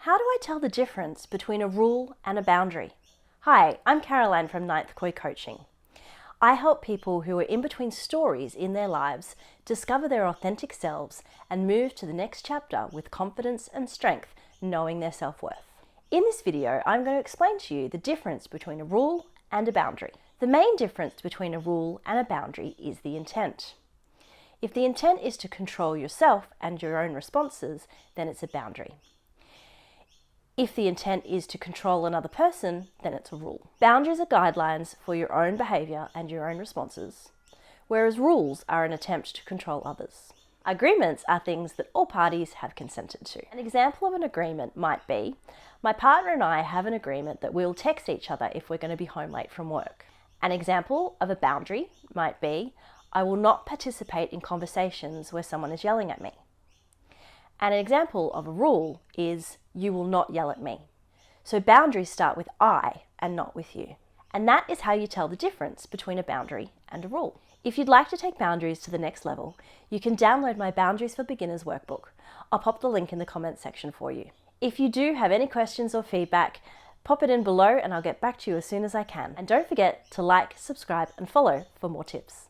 How do I tell the difference between a rule and a boundary? Hi, I'm Caroline from Ninth Koi Coaching. I help people who are in between stories in their lives discover their authentic selves and move to the next chapter with confidence and strength, knowing their self-worth. In this video, I'm going to explain to you the difference between a rule and a boundary. The main difference between a rule and a boundary is the intent. If the intent is to control yourself and your own responses, then it's a boundary. If the intent is to control another person, then it's a rule. Boundaries are guidelines for your own behaviour and your own responses, whereas rules are an attempt to control others. Agreements are things that all parties have consented to. An example of an agreement might be, my partner and I have an agreement that we'll text each other if we're going to be home late from work. An example of a boundary might be, I will not participate in conversations where someone is yelling at me. And an example of a rule is, you will not yell at me. So boundaries start with I and not with you. And that is how you tell the difference between a boundary and a rule. If you'd like to take boundaries to the next level, you can download my Boundaries for Beginners workbook. I'll pop the link in the comments section for you. If you do have any questions or feedback, pop it in below and I'll get back to you as soon as I can. And don't forget to like, subscribe and follow for more tips.